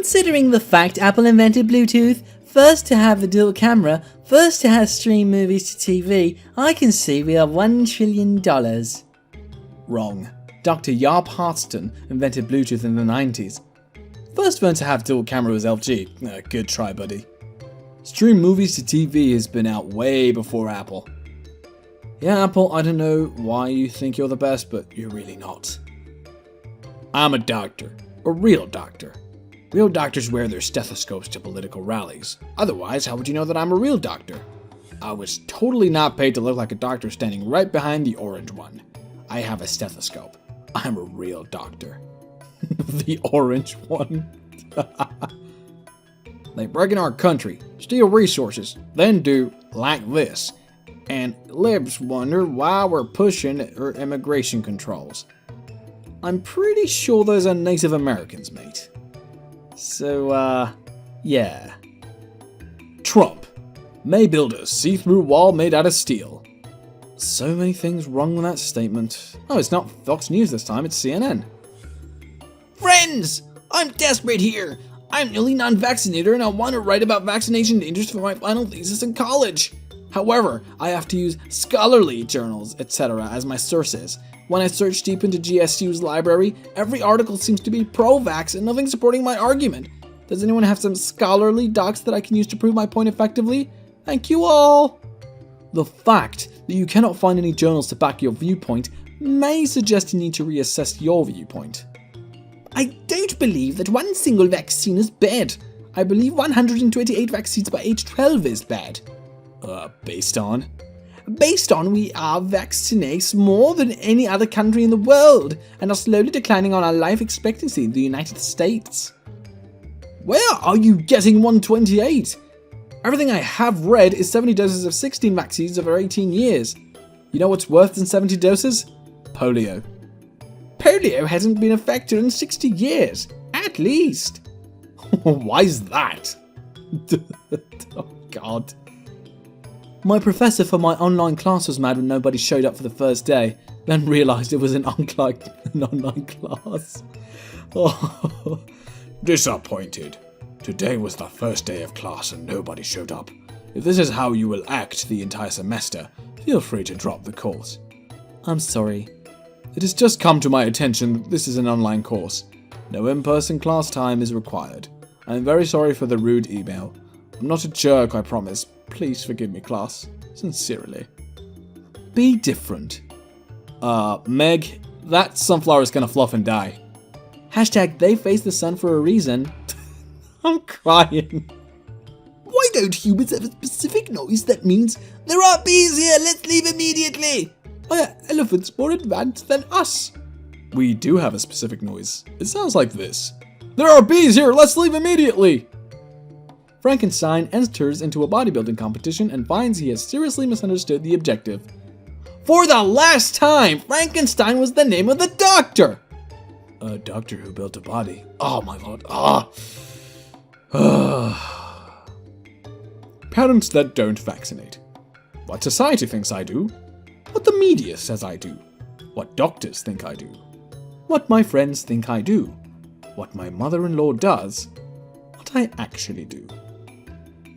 Considering the fact Apple invented Bluetooth, first to have the dual camera, first to have stream movies to TV, I can see we are $1 trillion. Wrong. Dr. Jaap Hartsten invented Bluetooth in the 90s. First one to have dual camera was LG. Good try, buddy. Stream movies to TV has been out way before Apple. Yeah, Apple, I don't know why you think you're the best, but you're really not. I'm a doctor. A real doctor. Real doctors wear their stethoscopes to political rallies. Otherwise, how would you know that I'm a real doctor? I was totally not paid to look like a doctor standing right behind the orange one. I have a stethoscope. I'm a real doctor. The orange one. They break in our country, steal resources, then do like this. And libs wonder why we're pushing immigration controls. I'm pretty sure those are Native Americans, mate. So, yeah. Trump may build a see-through wall made out of steel. So many things wrong with that statement. Oh, it's not Fox News this time, it's CNN. Friends! I'm desperate here! I'm newly non-vaccinated and I want to write about vaccination dangers for my final thesis in college. However, I have to use scholarly journals, etc. as my sources. When I search deep into GSU's library, every article seems to be pro-vax and nothing supporting my argument. Does anyone have some scholarly docs that I can use to prove my point effectively? Thank you all! The fact that you cannot find any journals to back your viewpoint may suggest you need to reassess your viewpoint. I don't believe that one single vaccine is bad. I believe 128 vaccines by age 12 is bad. Based on? Based on we are vaccinates more than any other country in the world and are slowly declining on our life expectancy in the United States. Where are you getting 128? Everything I have read is 70 doses of 16 vaccines over 18 years. You know what's worse than 70 doses? Polio. Polio hasn't been affected in 60 years, at least. Why's that? Oh, God. My professor for my online class was mad when nobody showed up for the first day, then realised it was an online class. Oh. Disappointed. Today was the first day of class and nobody showed up. If this is how you will act the entire semester, feel free to drop the course. I'm sorry. It has just come to my attention that this is an online course. No in-person class time is required. I am very sorry for the rude email. I'm not a jerk, I promise. Please forgive me, class. Sincerely. Be different. Meg, that sunflower is gonna fluff and die. Hashtag they face the sun for a reason. I'm crying. Why don't humans have a specific noise that means there are bees here, let's leave immediately? Why are elephants more advanced than us? We do have a specific noise. It sounds like this. There are bees here, let's leave immediately! Frankenstein enters into a bodybuilding competition and finds he has seriously misunderstood the objective. For the last time, Frankenstein was the name of the doctor! A doctor who built a body. Oh my lord. Parents that don't vaccinate. What society thinks I do. What the media says I do. What doctors think I do. What my friends think I do. What my mother-in-law does. What I actually do.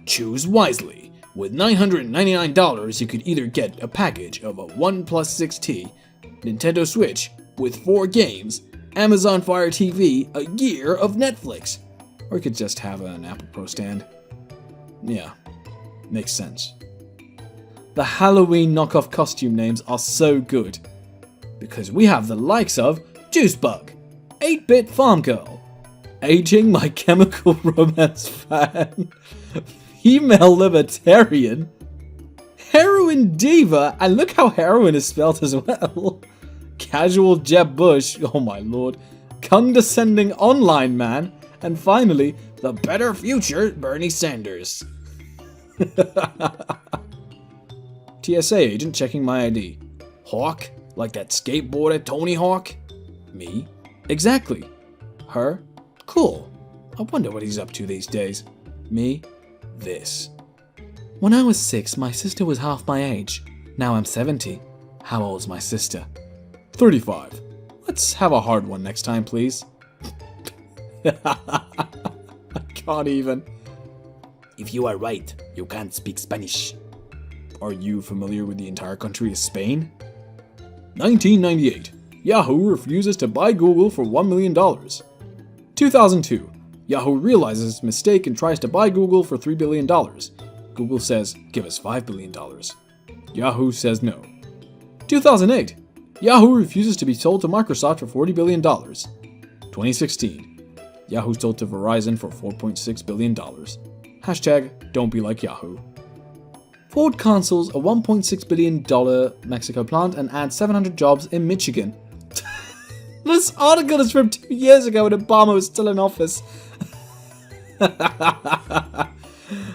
Choose wisely. With $999, you could either get a package of a OnePlus 6T, Nintendo Switch with 4 games, Amazon Fire TV, a year of Netflix. Or you could just have an Apple Pro stand. Yeah, makes sense. The Halloween knockoff costume names are so good. Because we have the likes of Juicebug, 8-Bit Farm Girl, Aging My Chemical Romance Fan, Female Libertarian, Heroin Diva, and look how heroin is spelled as well. Casual Jeb Bush, oh my lord, Condescending Online Man, and finally, the Better Future Bernie Sanders. TSA agent checking my ID. Hawk? Like that skateboarder Tony Hawk? Me? Exactly. Her? Cool. I wonder what he's up to these days. Me? This. When I was 6, my sister was half my age. Now I'm 70. How old's my sister? 35. Let's have a hard one next time, please. can't even. If you are right, you can't speak Spanish. Are you familiar with the entire country of Spain? 1998. Yahoo refuses to buy Google for $1 million. 2002. Yahoo realizes its mistake and tries to buy Google for $3 billion. Google says, give us $5 billion. Yahoo says no. 2008. Yahoo refuses to be sold to Microsoft for $40 billion. 2016. Yahoo sold to Verizon for $4.6 billion. Hashtag don't be like Yahoo. Ford cancels a $1.6 billion Mexico plant and adds 700 jobs in Michigan. This article is from 2 years ago when Obama was still in office. I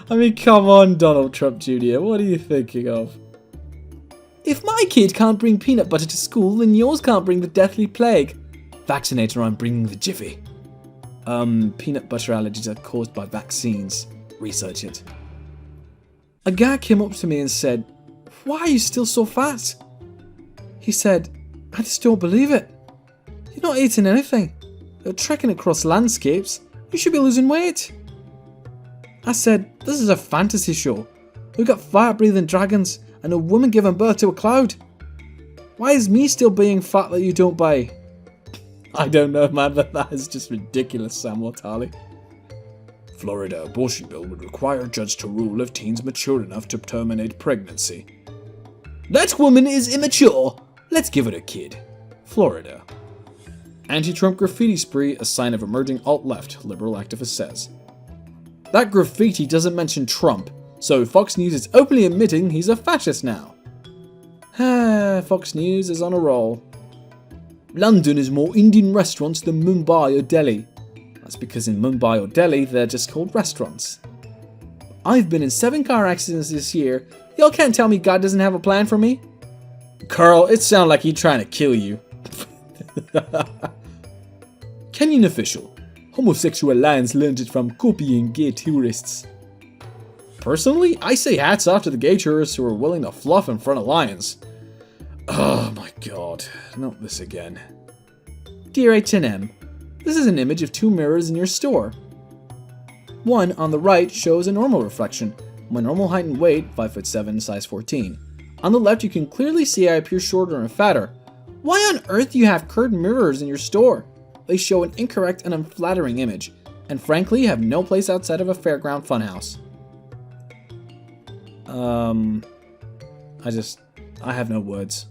mean, come on, Donald Trump Jr., what are you thinking of? If my kid can't bring peanut butter to school, then yours can't bring the deathly plague. Vaccinator, I'm bringing the jiffy. Peanut butter allergies are caused by vaccines. Research it. A guy came up to me and said, "Why are you still so fat?" He said, "I just don't believe it. You're not eating anything. You're trekking across landscapes. You should be losing weight." I said, "This is a fantasy show. We've got fire-breathing dragons and a woman giving birth to a cloud. Why is me still being fat that you don't buy?" I don't know, man, but that is just ridiculous, Samuel Tali. Florida abortion bill would require judge to rule if teens mature enough to terminate pregnancy. That woman is immature. Let's give it a kid. Florida. Anti-Trump graffiti spree, a sign of emerging alt-left, liberal activist says. That graffiti doesn't mention Trump, so Fox News is openly admitting he's a fascist now. Fox News is on a roll. London is more Indian restaurants than Mumbai or Delhi. That's because in Mumbai or Delhi, they're just called restaurants. I've been in 7 car accidents this year. Y'all can't tell me God doesn't have a plan for me? Carl, it sounds like he's trying to kill you. Kenyan official. Homosexual lions learned it from copying gay tourists. Personally, I say hats off to the gay tourists who are willing to fluff in front of lions. Oh my god, not this again. Dear H&M, this is an image of 2 mirrors in your store. One on the right shows a normal reflection, my normal height and weight, 5'7", size 14. On the left you can clearly see I appear shorter and fatter. Why on earth do you have curved mirrors in your store? They show an incorrect and unflattering image, and frankly have no place outside of a fairground funhouse. I have no words.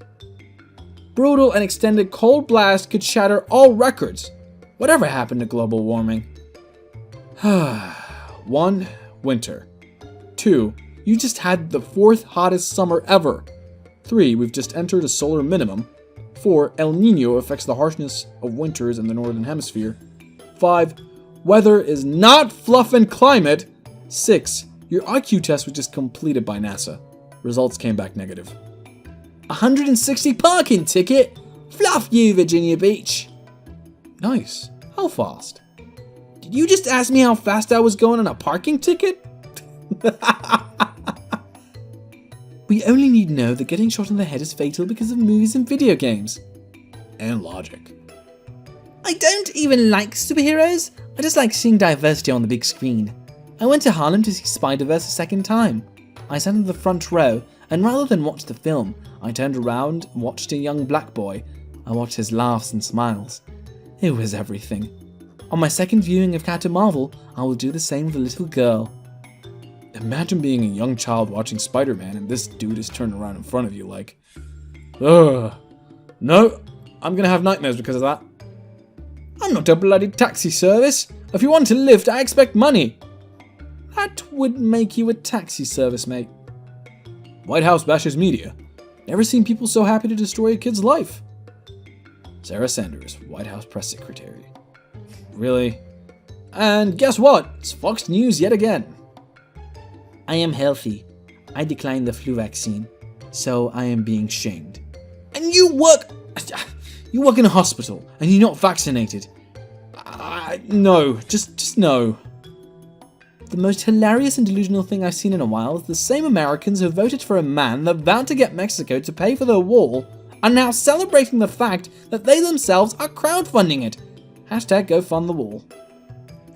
Brutal and extended cold blast could shatter all records. Whatever happened to global warming? 1. Winter. 2. You just had the 4th hottest summer ever. 3. We've just entered a solar minimum. 4. El Nino affects the harshness of winters in the northern hemisphere. 5. Weather is not fluff and climate. 6. Your IQ test was just completed by NASA. Results came back negative. 160 parking ticket? Fluff you, Virginia Beach. Nice. How fast? Did you just ask me how fast I was going on a parking ticket? We only need to know that getting shot in the head is fatal because of movies and video games. And logic. I don't even like superheroes. I just like seeing diversity on the big screen. I went to Harlem to see Spider-Verse a second time. I sat in the front row, and rather than watch the film, I turned around and watched a young black boy. I watched his laughs and smiles. It was everything. On my second viewing of Captain Marvel, I will do the same with a little girl. Imagine being a young child watching Spider-Man and this dude is turned around in front of you like, ugh. No, I'm gonna have nightmares because of that. I'm not a bloody taxi service. If you want a lift, I expect money. That would make you a taxi service, mate. White House bashes media. Never seen people so happy to destroy a kid's life. Sarah Sanders, White House press secretary. Really? And guess what? It's Fox News yet again. I am healthy. I declined the flu vaccine, so I am being shamed. And you work in a hospital, and you're not vaccinated. No, just no. The most hilarious and delusional thing I've seen in a while is the same Americans who voted for a man that vowed to get Mexico to pay for their wall are now celebrating the fact that they themselves are crowdfunding it. Hashtag go fund the wall.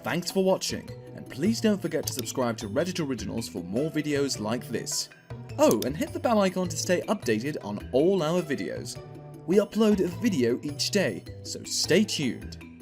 Thanks for watching, and please don't forget to subscribe to Reddit Originals for more videos like this. Oh, and hit the bell icon to stay updated on all our videos. We upload a video each day, so stay tuned.